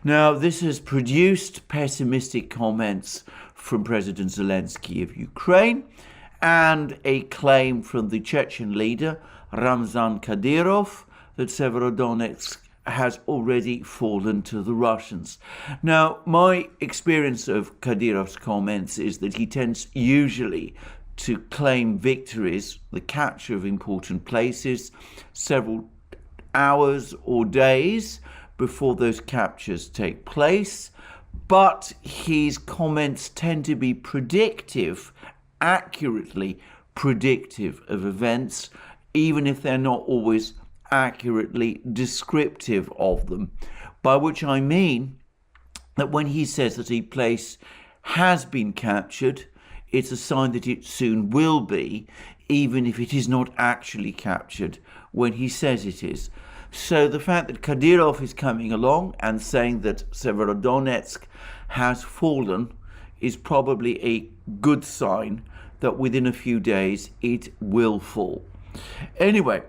Now, this has produced pessimistic comments from President Zelensky of Ukraine and a claim from the Chechen leader Ramzan Kadyrov that Severodonetsk has already fallen to the Russians. Now, my experience of Kadyrov's comments is that he tends usually to claim victories, the capture of important places, several hours or days before those captures take place, but his comments tend to be predictive, accurately predictive of events, even if they're not always accurately descriptive of them. By which I mean that when he says that a place has been captured, it's a sign that it soon will be, even if it is not actually captured when he says it is. So the fact that Kadyrov is coming along and saying that Severodonetsk has fallen is probably a good sign that within a few days it will fall. Anyway,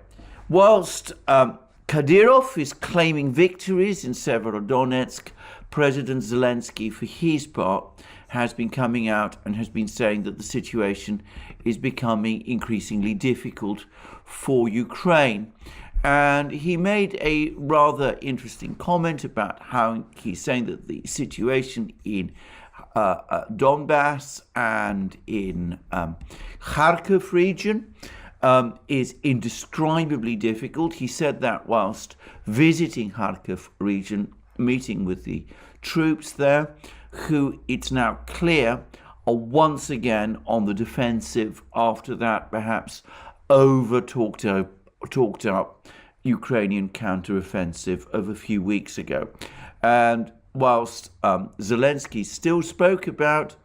whilst Kadyrov is claiming victories in Severodonetsk, President Zelensky, for his part, has been coming out and has been saying that the situation is becoming increasingly difficult for Ukraine. And he made a rather interesting comment about how he's saying that the situation in Donbas and in Kharkiv region is indescribably difficult. He said that whilst visiting Kharkiv region, meeting with the troops there, who it's now clear are once again on the defensive after that perhaps talked up Ukrainian counteroffensive of a few weeks ago. And whilst Zelensky still spoke about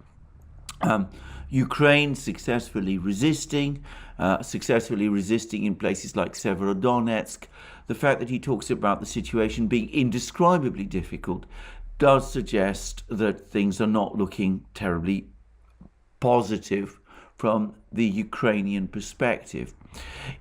Ukraine successfully resisting in places like Severodonetsk, the fact that he talks about the situation being indescribably difficult does suggest that things are not looking terribly positive from the Ukrainian perspective.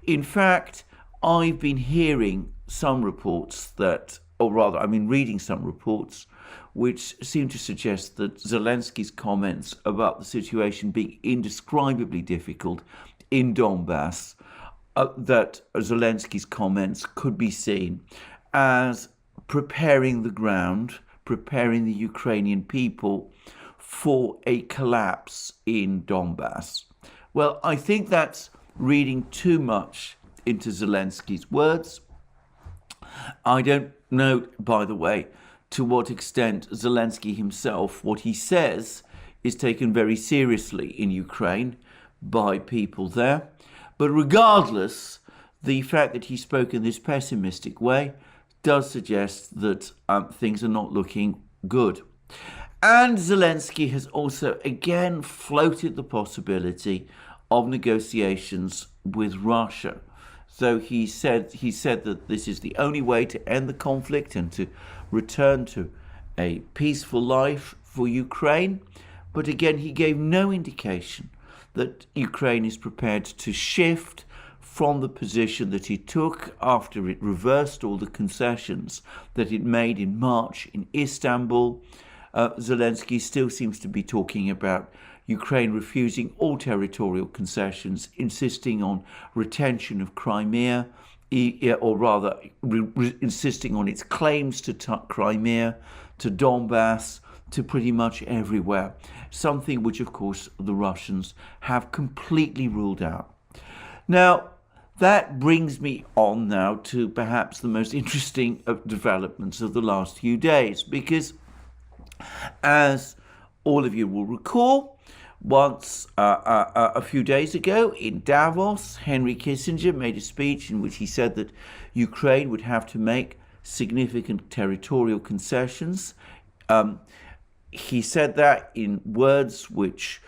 In fact, I've been hearing some reports reading some reports which seem to suggest that Zelensky's comments about the situation being indescribably difficult in Donbas, that Zelensky's comments could be seen as preparing the ground, preparing the Ukrainian people for a collapse in Donbas. Well, I think that's reading too much into Zelensky's words. I don't know, by the way, to what extent Zelensky himself, what he says, is taken very seriously in Ukraine by people there. But regardless, the fact that he spoke in this pessimistic way does suggest that things are not looking good. And Zelensky has also again floated the possibility of negotiations with Russia. So he said that this is the only way to end the conflict and to return to a peaceful life for Ukraine. But again, he gave no indication that Ukraine is prepared to shift from the position that it took after it reversed all the concessions that it made in March in Istanbul. Zelensky still seems to be talking about Ukraine refusing all territorial concessions, insisting on retention of Crimea, or rather insisting on its claims to Crimea, to Donbas, to pretty much everywhere. Something which, of course, the Russians have completely ruled out. Now, that brings me on now to perhaps the most interesting of developments of the last few days, because as all of you will recall, once a few days ago in Davos, Henry Kissinger made a speech in which he said that Ukraine would have to make significant territorial concessions. He said that in words which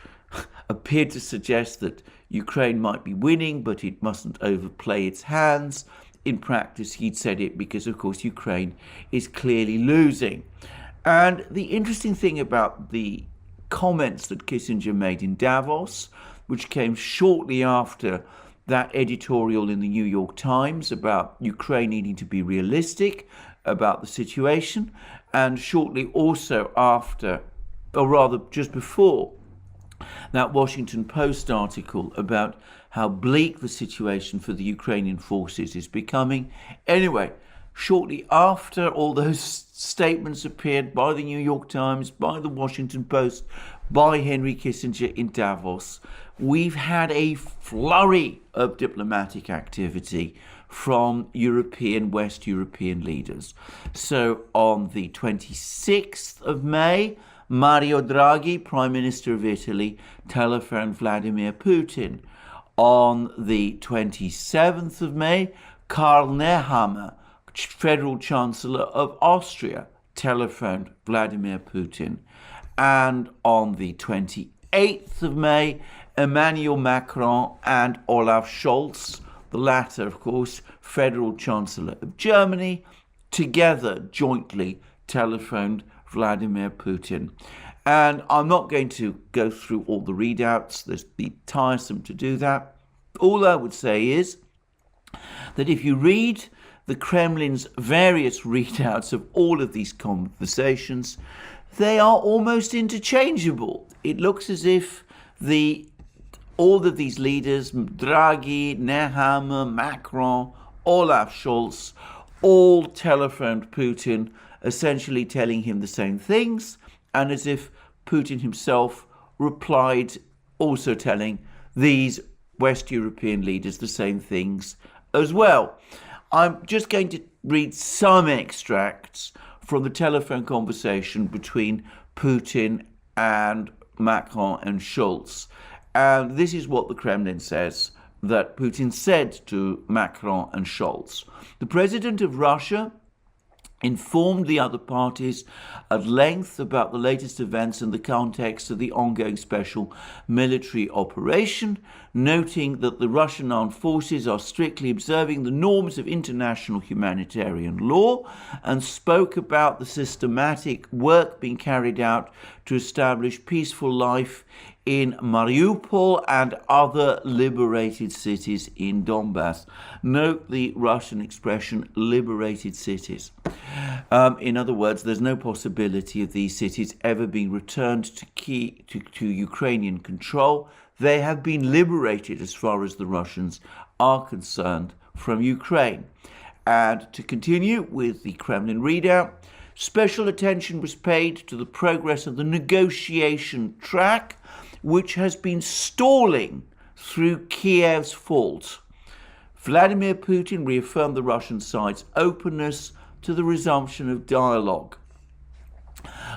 appeared to suggest that Ukraine might be winning, but it mustn't overplay its hands. In practice, he'd said it because, of course, Ukraine is clearly losing. And the interesting thing about the comments that Kissinger made in Davos, which came shortly after that editorial in the New York Times about Ukraine needing to be realistic about the situation, And shortly also after, or rather just before, that Washington Post article about how bleak the situation for the Ukrainian forces is becoming. Anyway, shortly after all those statements appeared by the New York Times, by the Washington Post, by Henry Kissinger in Davos, we've had a flurry of diplomatic activity from West European leaders. So on the 26th of May, Mario Draghi, Prime Minister of Italy, telephoned Vladimir Putin. On the 27th of May, Karl Nehammer, Federal Chancellor of Austria, telephoned Vladimir Putin. And on the 28th of May, Emmanuel Macron and Olaf Scholz, the latter, of course, Federal Chancellor of Germany, together jointly telephoned Vladimir Putin. And I'm not going to go through all the readouts. It'd be tiresome to do that. All I would say is that if you read the Kremlin's various readouts of all of these conversations, they are almost interchangeable. It looks as if all of these leaders, Draghi, Nehammer, Macron, Olaf Scholz, all telephoned Putin, essentially telling him the same things, and as if Putin himself replied, also telling these West European leaders the same things as well. I'm just going to read some extracts from the telephone conversation between Putin and Macron and Scholz. And this is what the Kremlin says that Putin said to Macron and Scholz. The president of Russia informed the other parties at length about the latest events in the context of the ongoing special military operation, noting that the Russian armed forces are strictly observing the norms of international humanitarian law, and spoke about the systematic work being carried out to establish peaceful life in Mariupol and other liberated cities in Donbas. Note the Russian expression, liberated cities. In other words, there's no possibility of these cities ever being returned to Ukrainian control. They have been liberated as far as the Russians are concerned from Ukraine. And to continue with the Kremlin readout, special attention was paid to the progress of the negotiation track, which has been stalling through Kiev's fault. Vladimir Putin reaffirmed the Russian side's openness to the resumption of dialogue.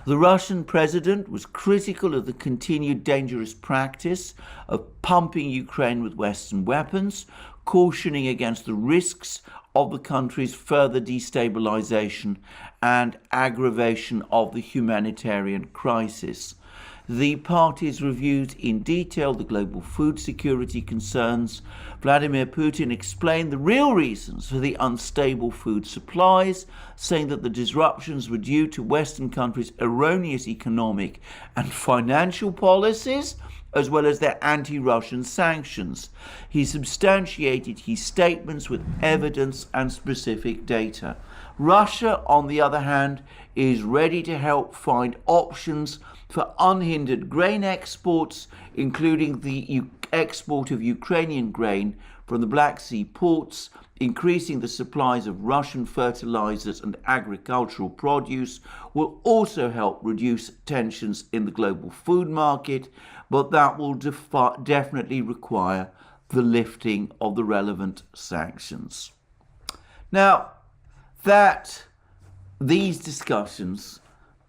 The Russian president was critical of the continued dangerous practice of pumping Ukraine with Western weapons, cautioning against the risks of the country's further destabilization and aggravation of the humanitarian crisis. The parties reviewed in detail the global food security concerns. Vladimir Putin explained the real reasons for the unstable food supplies, saying that the disruptions were due to Western countries' erroneous economic and financial policies, as well as their anti-Russian sanctions. He substantiated his statements with evidence and specific data. Russia, on the other hand, is ready to help find options for unhindered grain exports, including the export of Ukrainian grain from the Black Sea ports, increasing the supplies of Russian fertilizers and agricultural produce will also help reduce tensions in the global food market, but that will definitely require the lifting of the relevant sanctions. Now, these discussions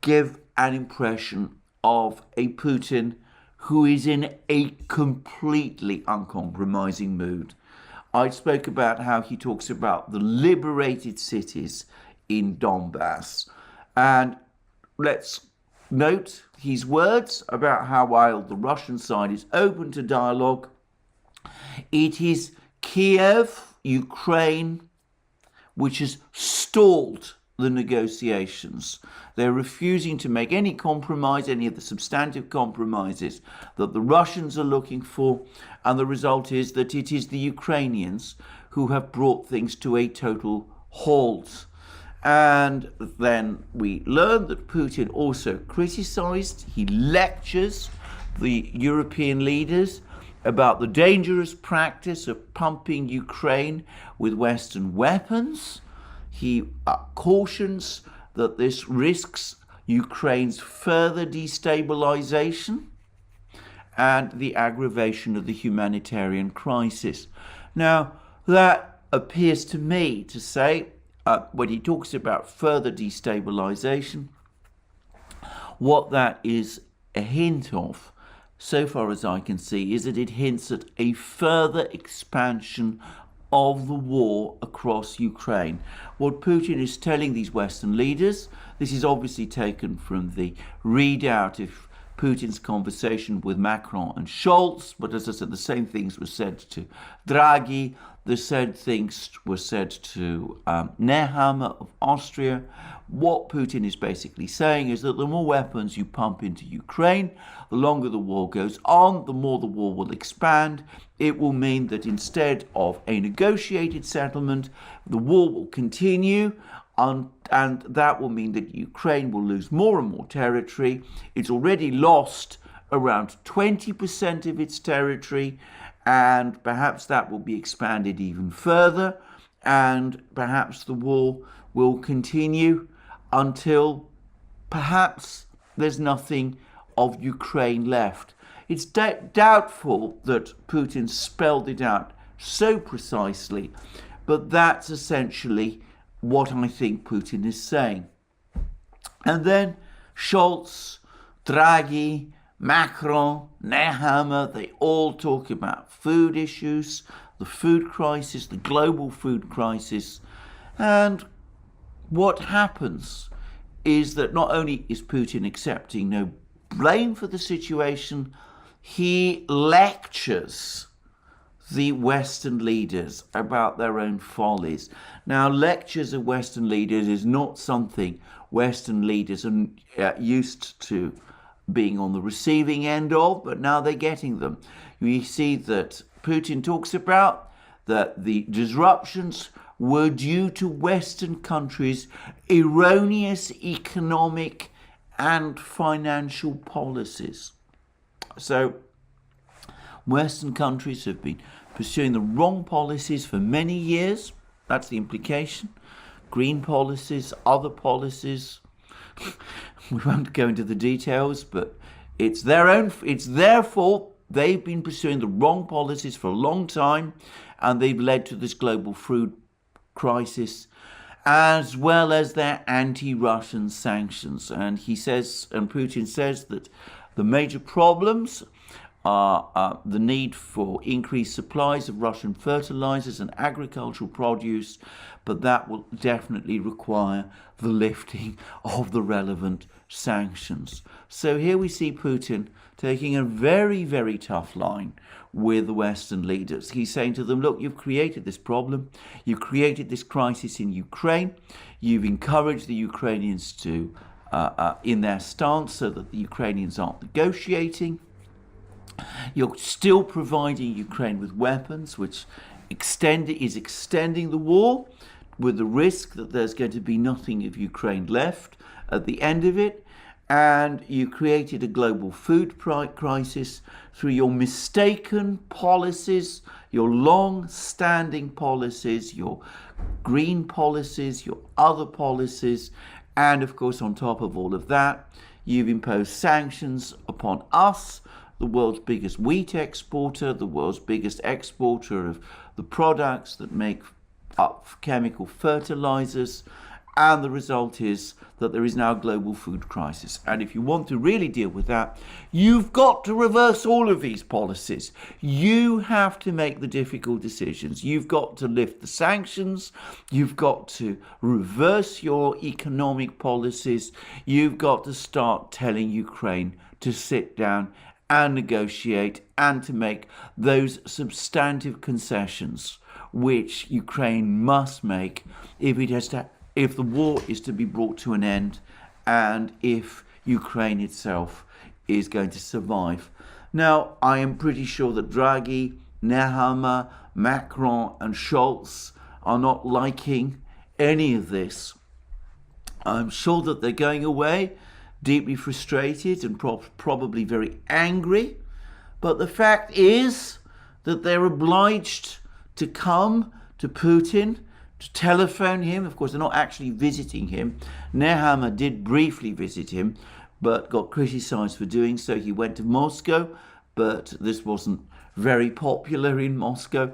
give an impression of a Putin who is in a completely uncompromising mood. I spoke about how he talks about the liberated cities in Donbas. And let's note his words about how while the Russian side is open to dialogue, it is Kiev, Ukraine, which has stalled the negotiations. They're refusing to make any compromise, any of the substantive compromises that the Russians are looking for, and the result is that it is the Ukrainians who have brought things to a total halt. And then we learned that Putin also criticized, he lectures the European leaders about the dangerous practice of pumping Ukraine with Western weapons. He cautions that this risks Ukraine's further destabilization and the aggravation of the humanitarian crisis. Now, that appears to me to say, when he talks about further destabilization, what that is a hint of, so far as I can see, is that it hints at a further expansion of the war across Ukraine. What Putin is telling these Western leaders, this is obviously taken from the readout of Putin's conversation with Macron and Scholz, but as I said, the same things were said to Draghi, the same things were said to Nehammer of Austria. What Putin is basically saying is that the more weapons you pump into Ukraine, the longer the war goes on, the more the war will expand. It will mean that instead of a negotiated settlement, the war will continue, and that will mean that Ukraine will lose more and more territory. It's already lost around 20% of its territory, and perhaps that will be expanded even further, and perhaps the war will continue until perhaps there's nothing of Ukraine left. It's doubtful that Putin spelled it out so precisely, but that's essentially what I think Putin is saying. And then Scholz, Draghi, Macron, Nehammer, they all talk about food issues, the food crisis, the global food crisis. And what happens is that not only is Putin accepting no blame for the situation, he lectures the Western leaders about their own follies. Now, lectures of Western leaders is not something Western leaders are used to being on the receiving end of, but now they're getting them. We see that Putin talks about that the disruptions were due to Western countries' erroneous economic and financial policies. So, Western countries have been pursuing the wrong policies for many years. That's the implication. Green policies, other policies. We won't go into the details, but it's their fault. They've been pursuing the wrong policies for a long time, and they've led to this global food crisis, as well as their anti-Russian sanctions. And Putin says that the major problems are the need for increased supplies of Russian fertilizers and agricultural produce, but that will definitely require the lifting of the relevant sanctions. So here we see Putin taking a very, very tough line with the Western leaders. He's saying to them, look, you've created this problem, you've created this crisis in Ukraine, you've encouraged the Ukrainians to in their stance so that the Ukrainians aren't negotiating. You're still providing Ukraine with weapons, which is extending the war, with the risk that there's going to be nothing of Ukraine left at the end of it. And you created a global food crisis through your mistaken policies, your long-standing policies, your green policies, your other policies. And of course, on top of all of that, you've imposed sanctions upon us, the world's biggest wheat exporter, the world's biggest exporter of the products that make up chemical fertilizers. And the result is that there is now a global food crisis. And if you want to really deal with that, you've got to reverse all of these policies. You have to make the difficult decisions. You've got to lift the sanctions. You've got to reverse your economic policies. You've got to start telling Ukraine to sit down and negotiate and to make those substantive concessions which Ukraine must make if the war is to be brought to an end and if Ukraine itself is going to survive. Now, I am pretty sure that Draghi, Nehammer, Macron and Scholz are not liking any of this. I'm sure that they're going away deeply frustrated and probably very angry. But the fact is that they're obliged to come to Putin, to telephone him. Of course, they're not actually visiting him. Nehammer did briefly visit him, but got criticized for doing so. He went to Moscow, but this wasn't very popular in Moscow,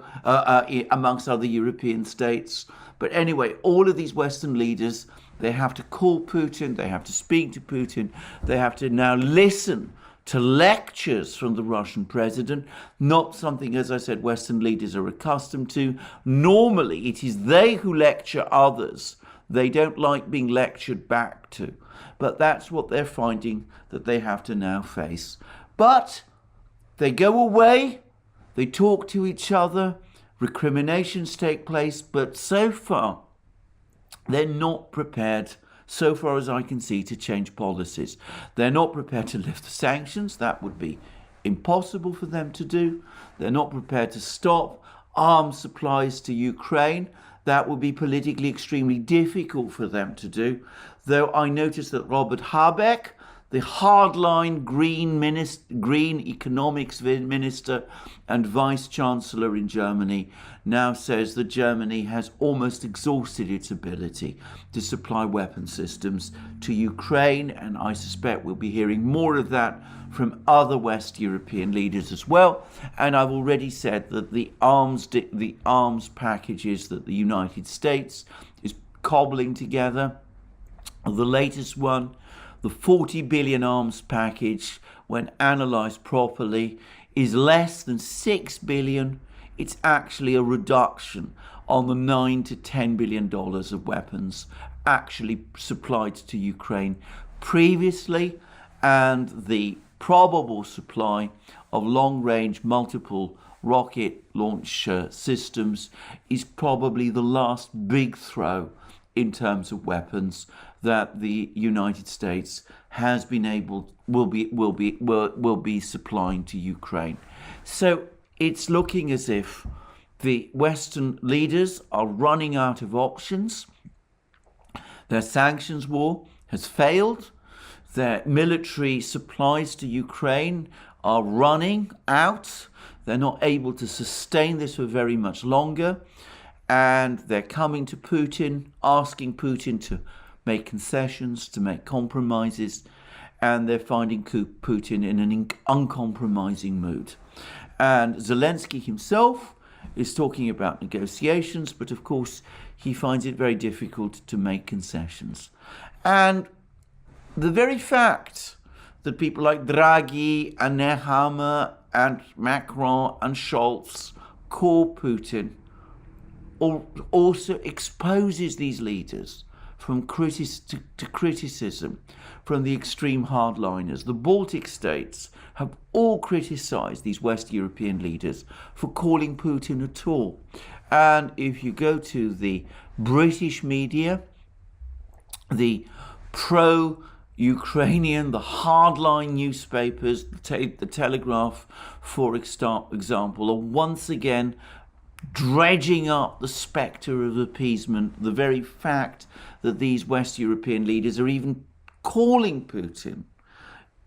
amongst other European states. But anyway, all of these Western leaders, they have to call Putin, they have to speak to Putin, they have to now listen to lectures from the Russian president, not something, as I said, Western leaders are accustomed to. Normally, it is they who lecture others. They don't like being lectured back to. But that's what they're finding that they have to now face. But they go away, they talk to each other, recriminations take place, but so far, they're not prepared, so far as I can see, to change policies. They're not prepared to lift the sanctions. That would be impossible for them to do. They're not prepared to stop arms supplies to Ukraine. That would be politically extremely difficult for them to do. Though I noticed that Robert Habeck, the hardline green economics minister and vice chancellor in Germany, now says that Germany has almost exhausted its ability to supply weapon systems to Ukraine, and I suspect we'll be hearing more of that from other West European leaders as well. And I've already said that the arms packages that the United States is cobbling together, the latest one, the 40 billion arms package, when analysed properly, is less than 6 billion. It's actually a reduction on the $9 to $10 billion of weapons actually supplied to Ukraine previously, and the probable supply of long-range multiple rocket launch systems is probably the last big throw in terms of weapons that the United States has been able will be supplying to Ukraine. So it's looking as if the Western leaders are running out of options. Their sanctions war has failed. Their military supplies to Ukraine are running out. They're not able to sustain this for very much longer. And they're coming to Putin, asking Putin to make concessions, to make compromises, and they're finding Putin in an uncompromising mood. And Zelensky himself is talking about negotiations, but of course he finds it very difficult to make concessions. And the very fact that people like Draghi and Nehammer and Macron and Scholz call Putin also exposes these leaders from criticism from the extreme hardliners. The Baltic states have all criticized these West European leaders for calling Putin a tool. And if you go to the British media, the pro-Ukrainian, the hardline newspapers, the Telegraph, for example, are once again dredging up the spectre of appeasement. The very fact that these West European leaders are even calling Putin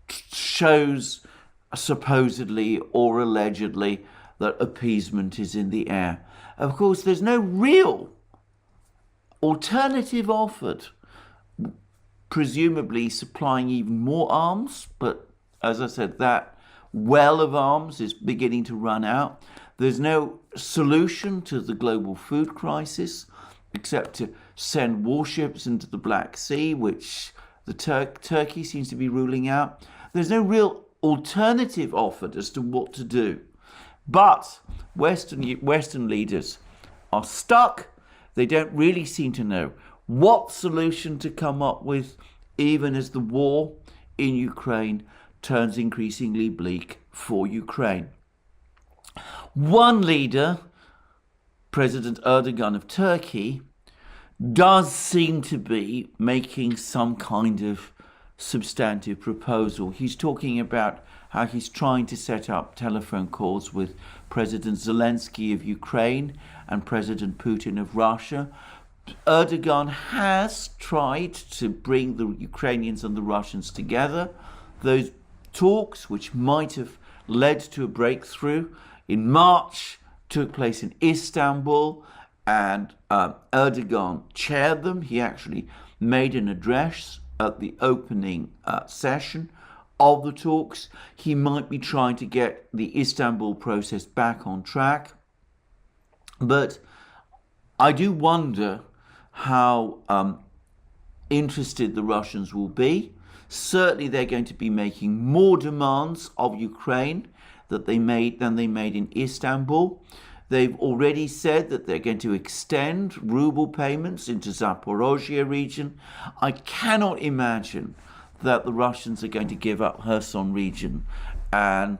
shows supposedly or allegedly that appeasement is in the air. Of course, there's no real alternative offered, presumably supplying even more arms, but as I said, that well of arms is beginning to run out. There's no solution to the global food crisis except to send warships into the Black Sea, which the Turkey seems to be ruling out. There's no real alternative offered as to what to do. But Western leaders are stuck. They don't really seem to know what solution to come up with, even as the war in Ukraine turns increasingly bleak for Ukraine. One leader, President Erdogan of Turkey, does seem to be making some kind of substantive proposal. He's talking about how he's trying to set up telephone calls with President Zelensky of Ukraine and President Putin of Russia, Erdogan has tried to bring the Ukrainians and the Russians together. Those talks, which might have led to a breakthrough in March, took place in Istanbul, and Erdogan chaired them. He actually made an address at the opening session of the talks. He might be trying to get the Istanbul process back on track. But I do wonder how interested the Russians will be. Certainly they're going to be making more demands of Ukraine than they made in Istanbul. They've already said that they're going to extend ruble payments into Zaporozhye region. I cannot imagine that the Russians are going to give up Kherson region and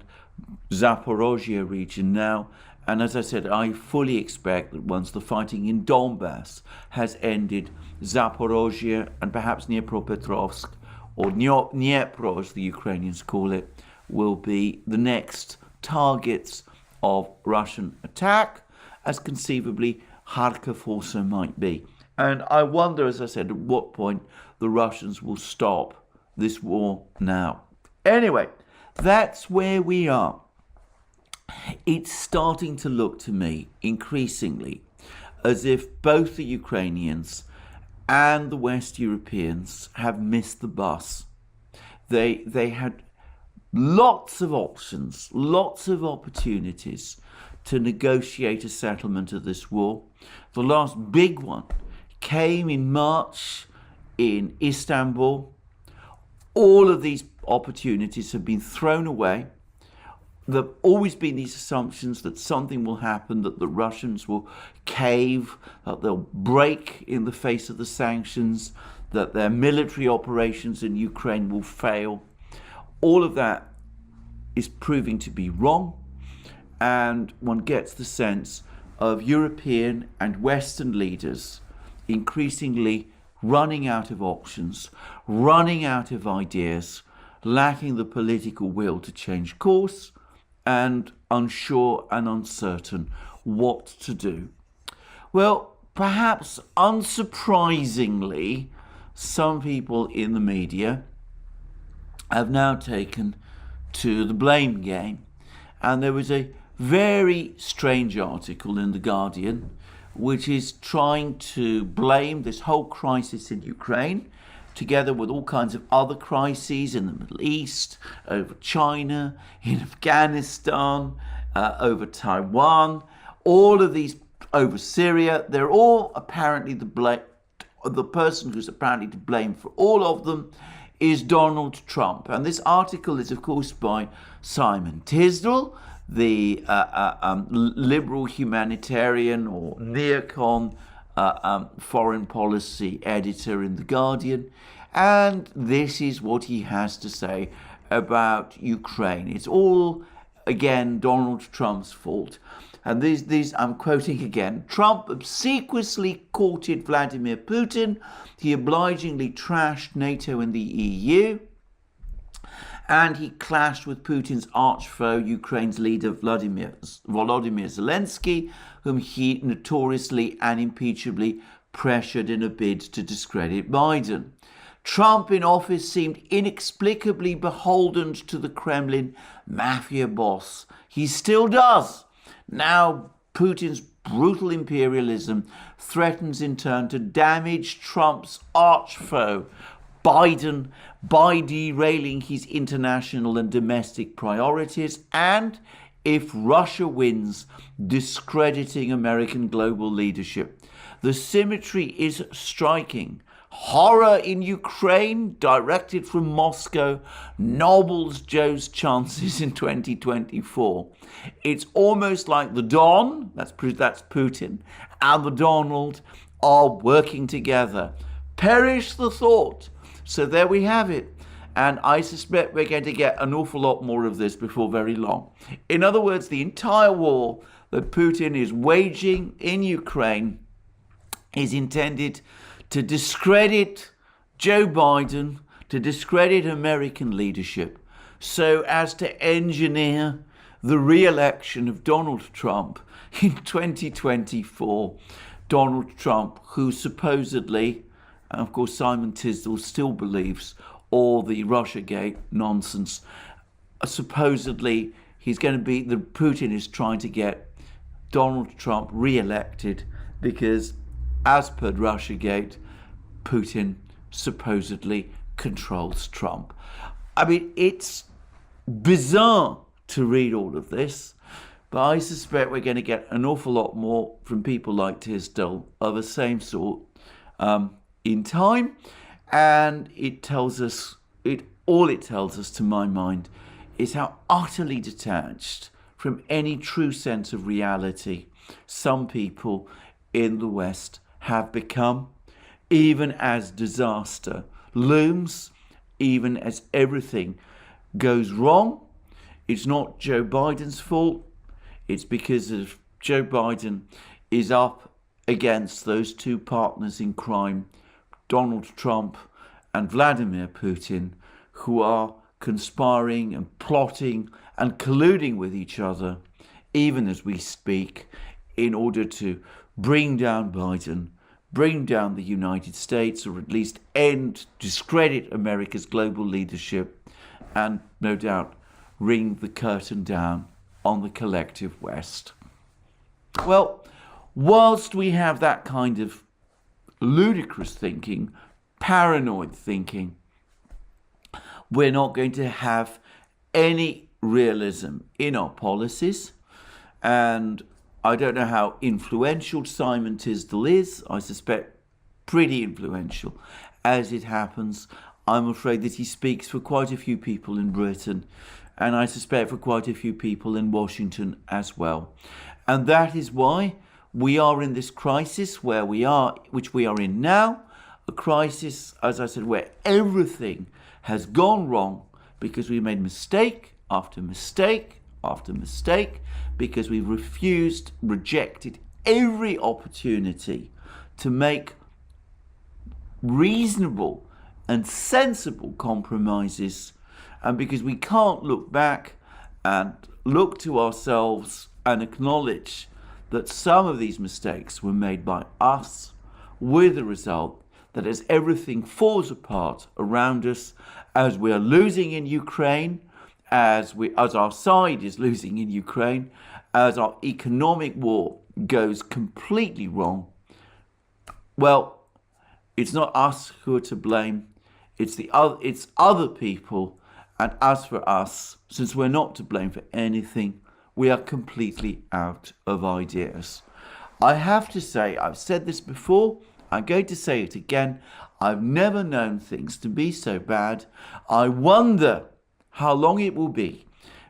Zaporozhye region now. And as I said, I fully expect that once the fighting in Donbas has ended, Zaporozhye and perhaps Dnipropetrovsk, or Dnipro as the Ukrainians call it, will be the next targets of Russian attack, as conceivably Kharkiv also might be. And I wonder, as I said, at what point the Russians will stop this war now. Anyway, that's where we are. It's starting to look to me increasingly as if both the Ukrainians and the West Europeans have missed the bus. They had lots of options, lots of opportunities to negotiate a settlement of this war. The last big one came in March in Istanbul. All of these opportunities have been thrown away. There have always been these assumptions that something will happen, that the Russians will cave, that they'll break in the face of the sanctions, that their military operations in Ukraine will fail. All of that is proving to be wrong, and one gets the sense of European and Western leaders increasingly running out of options, running out of ideas, lacking the political will to change course, and unsure and uncertain what to do. Well, perhaps unsurprisingly, some people in the media have now taken to the blame game. And there was a very strange article in The Guardian which is trying to blame this whole crisis in Ukraine, together with all kinds of other crises in the Middle East, over China, in Afghanistan, over Taiwan, all of these, over Syria. They're all apparently the person who's apparently to blame for all of them is Donald Trump. And this article is, of course, by Simon Tisdall, the liberal humanitarian or neocon foreign policy editor in The Guardian. And this is what he has to say about Ukraine. It's all, again, Donald Trump's fault. And these I'm quoting again. Trump obsequiously courted Vladimir Putin. He obligingly trashed NATO and the EU. And he clashed with Putin's arch foe, Ukraine's leader Volodymyr Zelensky, whom he notoriously and impeachably pressured in a bid to discredit Biden. Trump in office seemed inexplicably beholden to the Kremlin mafia boss. He still does. Now Putin's brutal imperialism threatens in turn to damage Trump's arch foe, Biden, by derailing his international and domestic priorities, and, if Russia wins, discrediting American global leadership. The symmetry is striking. Horror in Ukraine, directed from Moscow, nobbles Joe's chances in 2024. It's almost like the Don, that's Putin, and the Donald are working together. Perish the thought. So there we have it. And I suspect we're going to get an awful lot more of this before very long. In other words, the entire war that Putin is waging in Ukraine is intended to discredit Joe Biden, to discredit American leadership, so as to engineer the re-election of Donald Trump in 2024, Donald Trump, who supposedly, and of course Simon Tisdall still believes all the Russiagate nonsense, supposedly Putin is trying to get Donald Trump re-elected because, as per Russiagate, Putin supposedly controls Trump. I mean, it's bizarre to read all of this, but I suspect we're going to get an awful lot more from people like Tisdall of the same sort in time. And all it tells us, to my mind, is how utterly detached from any true sense of reality some people in the West have become, even as disaster looms, even as everything goes wrong. It's not Joe Biden's fault. It's because of Joe Biden is up against those two partners in crime, Donald Trump and Vladimir Putin, who are conspiring and plotting and colluding with each other, even as we speak, in order to bring down Biden, bring down the United States, or at least discredit America's global leadership, and no doubt ring the curtain down on the collective West. Well, whilst we have that kind of ludicrous thinking, paranoid thinking, we're not going to have any realism in our policies. And I don't know how influential Simon Tisdall is. I suspect pretty influential. As it happens, I'm afraid that he speaks for quite a few people in Britain, and I suspect for quite a few people in Washington as well. And that is why we are in this crisis which we are in now, a crisis, as I said, where everything has gone wrong because we made mistake after mistake after mistake, because we've rejected every opportunity to make reasonable and sensible compromises, and because we can't look back and look to ourselves and acknowledge that some of these mistakes were made by us, with the result that as everything falls apart around us, as we are losing in Ukraine, as our side is losing in Ukraine, as our economic war goes completely wrong, well, it's not us who are to blame. It's other people, and as for us, since we're not to blame for anything, we are completely out of ideas. I have to say, I've said this before, I'm going to say it again, I've never known things to be so bad. I wonder how long it will be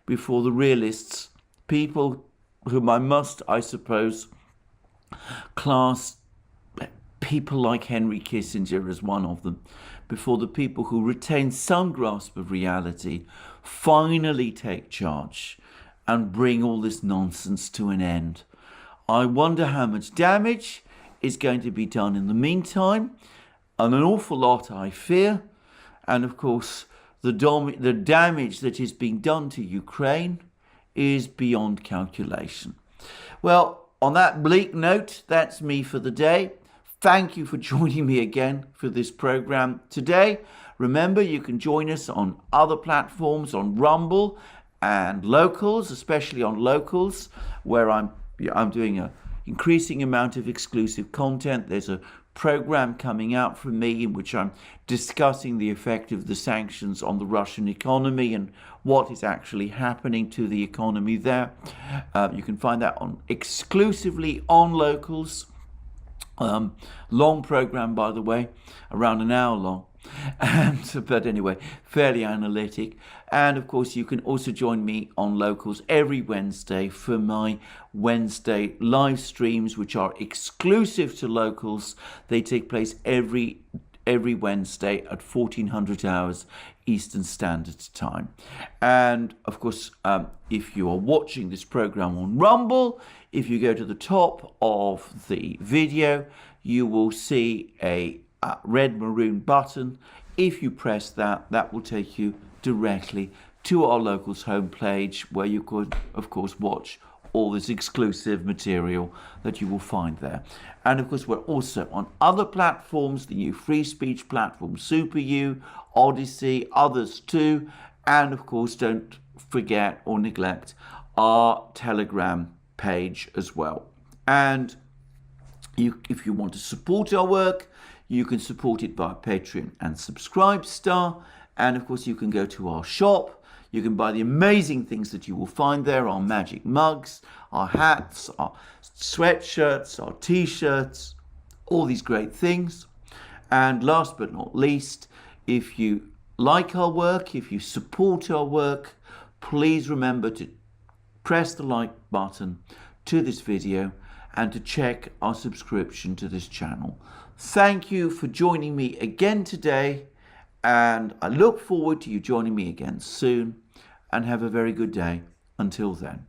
before the realists, people whom I suppose, class people like Henry Kissinger as one of them, before the people who retain some grasp of reality finally take charge and bring all this nonsense to an end. I wonder how much damage is going to be done in the meantime, and an awful lot, I fear. And of course, the damage that is being done to Ukraine is beyond calculation. Well, on that bleak note, that's me for the day. Thank you for joining me again for this program today. Remember, you can join us on other platforms, on Rumble and Locals, especially on Locals, where I'm doing an increasing amount of exclusive content. There's a program coming out from me in which I'm discussing the effect of the sanctions on the Russian economy and what is actually happening to the economy there. You can find that exclusively on Locals. Long program, by the way, around an hour long. But anyway, fairly analytic. And of course, you can also join me on Locals every Wednesday for my Wednesday live streams, which are exclusive to Locals. They take place every Wednesday at 1400 hours Eastern Standard Time. And of course, if you are watching this program on Rumble, if you go to the top of the video, you will see a red maroon button. If you press that, that will take you directly to our Locals homepage, where you could, of course, watch all this exclusive material that you will find there. And of course, we're also on other platforms, the new free speech platform, SuperU, Odyssey, others too. And of course, don't forget or neglect our Telegram page as well. And if you want to support our work, you can support it via Patreon and Subscribestar. And of course, you can go to our shop. You can buy the amazing things that you will find there, our magic mugs, our hats, our sweatshirts, our t-shirts, all these great things. And last but not least, if you like our work, if you support our work, please remember to press the like button to this video and to check our subscription to this channel. Thank you for joining me again today, and I look forward to you joining me again soon, and have a very good day until then.